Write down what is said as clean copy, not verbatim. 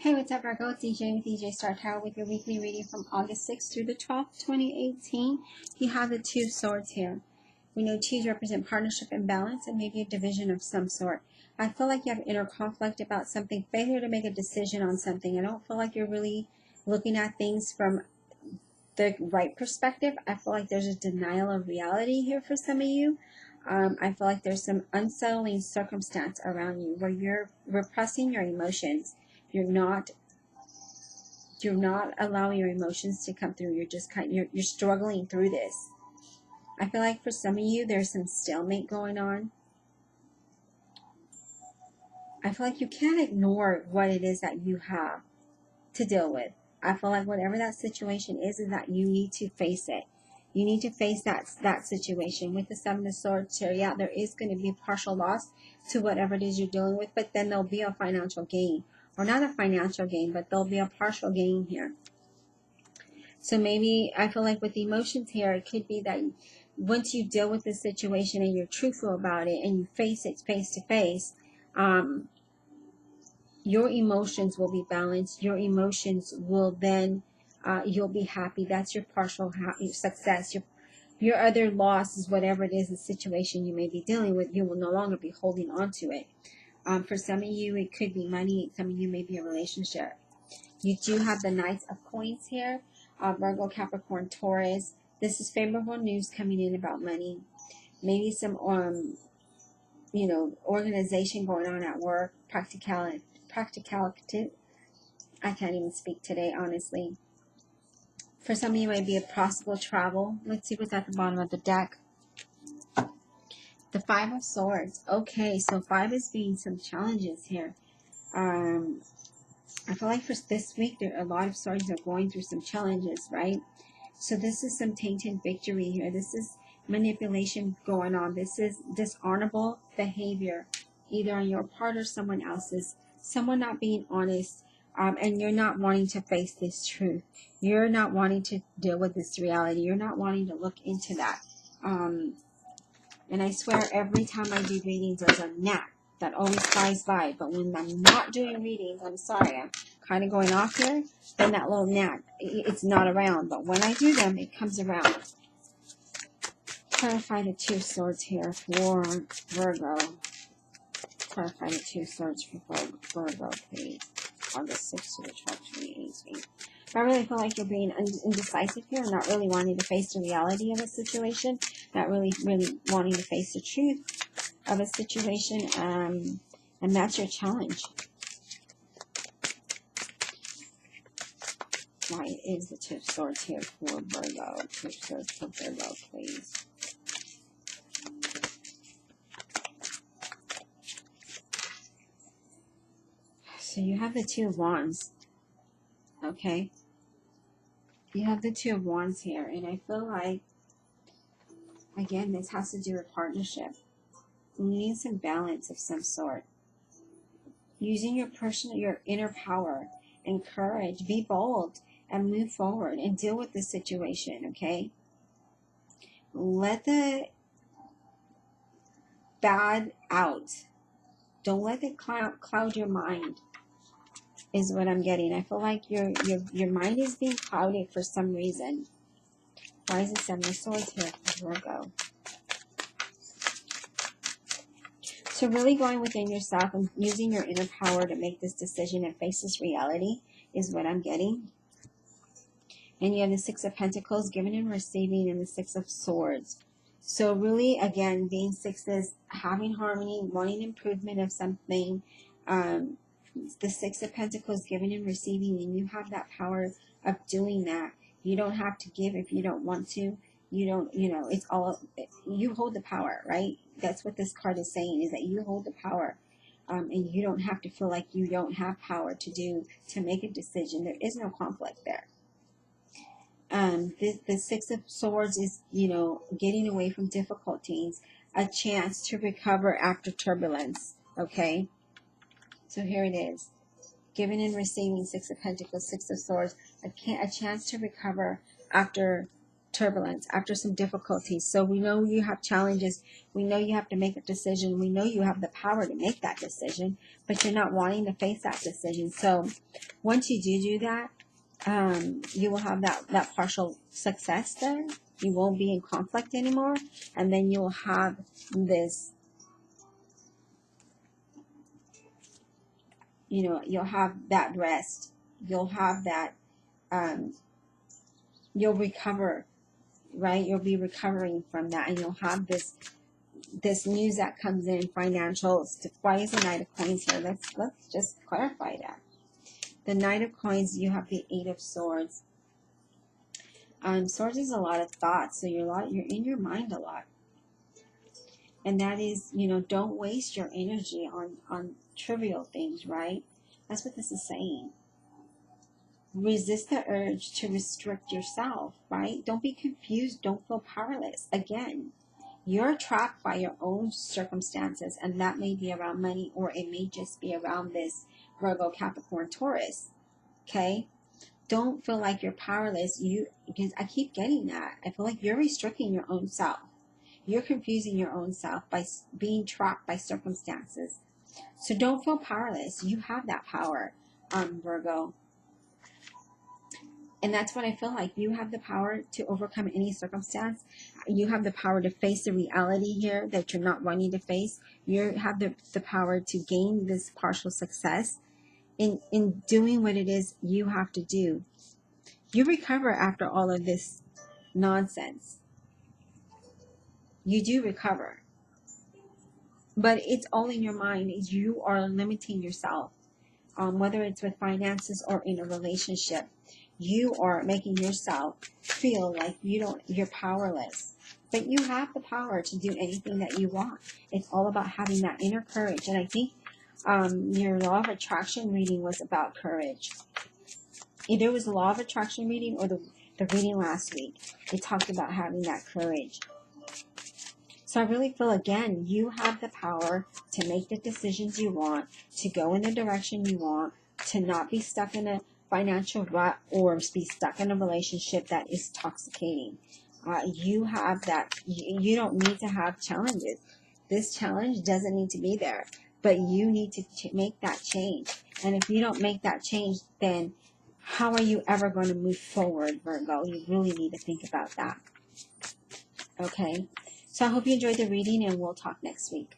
Hey, what's up, Virgo? It's DJ with DJ Star Tarot with your weekly reading from August 6th through the 12th, 2018. You have the Two of Swords here. We know twos represent partnership and balance and maybe a division of some sort. I feel like you have inner conflict about something, failure to make a decision on something. I don't feel like you're really looking at things from the right perspective. I feel like there's a denial of reality here for some of you. I feel like there's some unsettling circumstance around you where you're repressing your emotions. You're not allowing your emotions to come through. You're just you're struggling through this. I feel like for some of you there's some stalemate going on. I feel like you can't ignore what it is that you have to deal with. I feel like whatever that situation is that you need to face it. You need to face that situation. With the Seven of Swords here, yeah, there is going to be partial loss to whatever it is you're dealing with, but then there'll be a financial gain. Or not a financial gain, but there'll be a partial gain here. So maybe I feel like with the emotions here, it could be that once you deal with this situation and you're truthful about it and you face it face to face, your emotions will be balanced. Your emotions will then, you'll be happy. That's your partial success. Your other loss is whatever it is, the situation you may be dealing with, you will no longer be holding on to it. For some of you, it could be money. Some of you may be a relationship. You do have the Knights of Coins here. Virgo, Capricorn, Taurus. This is favorable news coming in about money. Maybe some, organization going on at work. Practicality. I can't even speak today, honestly. For some of you, it might be a possible travel. Let's see what's at the bottom of the deck. The Five of Swords. Okay, so 5 is being some challenges here. I feel like for this week, a lot of swords are going through some challenges, right? So this is some tainted victory here. This is manipulation going on. This is dishonorable behavior, either on your part or someone else's. Someone not being honest, and you're not wanting to face this truth. You're not wanting to deal with this reality. You're not wanting to look into that. And I swear every time I do readings, there's a gnat that always flies by. But when I'm not doing readings, I'm sorry, I'm kind of going off here, then that little gnat, it's not around. But when I do them, it comes around. Clarify the Two of Swords here for Virgo. Clarify the Two of Swords for Virgo, please. August 6th to the 12th, 2018. I really feel like you're being indecisive here, not really wanting to face the reality of a situation, not really wanting to face the truth of a situation, and that's your challenge. Why is the Two of Swords here for Virgo? Two of Swords for Virgo, please. So you have the Two of Wands, okay? You have the Two of Wands here, and I feel like, again, this has to do with partnership. You need some balance of some sort. Using your inner power and courage. Be bold and move forward and deal with the situation, okay? Let the bad out. Don't let it cloud your mind, is what I'm getting. I feel like your mind is being clouded for some reason. Why is the Seven of Swords here for Virgo? So really going within yourself and using your inner power to make this decision and face this reality is what I'm getting. And you have the Six of Pentacles, giving and receiving, and the Six of Swords. So really, again, being sixes, having harmony, wanting improvement of something. The Six of Pentacles, giving and receiving, and you have that power of doing that. You don't have to give if you don't want to. You don't, it's all, you hold the power, right? That's what this card is saying, is that you hold the power. And you don't have to feel like you don't have power to make a decision. There is no conflict there. The Six of Swords is, getting away from difficulties, a chance to recover after turbulence, okay? So here it is. Giving and receiving, Six of Pentacles, Six of Swords, a chance to recover after turbulence, after some difficulties. So we know you have challenges. We know you have to make a decision. We know you have the power to make that decision, but you're not wanting to face that decision. So once you do that, you will have that partial success there. You won't be in conflict anymore. And then you'll have this, you'll have that rest. You'll have that, you'll recover, right? You'll be recovering from that, and you'll have this news that comes in, financials. Why is the Knight of Coins here? Let's just clarify that. The Knight of Coins, you have the Eight of Swords. Swords is a lot of thoughts, so you're in your mind a lot. And that is, don't waste your energy on trivial things, right? That's what this is saying. Resist the urge to restrict yourself, right? Don't be confused. Don't feel powerless. Again, you're trapped by your own circumstances, and that may be around money, or it may just be around this Virgo, Capricorn, Taurus. Okay? Don't feel like you're powerless. Because I keep getting that. I feel like you're restricting your own self. You're confusing your own self by being trapped by circumstances. So don't feel powerless. You have that power, Virgo. And that's what I feel like. You have the power to overcome any circumstance. You have the power to face the reality here that you're not wanting to face. You have the power to gain this partial success in doing what it is you have to do. You recover after all of this nonsense. You do recover. But it's all in your mind. You are limiting yourself. Whether it's with finances or in a relationship. You are making yourself feel like you're powerless. But you have the power to do anything that you want. It's all about having that inner courage. And I think your law of attraction reading was about courage. Either it was the law of attraction reading or the reading last week. It talked about having that courage. So I really feel, again, you have the power to make the decisions you want, to go in the direction you want, to not be stuck in a financial rut or be stuck in a relationship that is toxicating. You have that. You don't need to have challenges. This challenge doesn't need to be there, but you need to make that change. And if you don't make that change, then how are you ever going to move forward, Virgo? You really need to think about that. Okay? So I hope you enjoyed the reading, and we'll talk next week.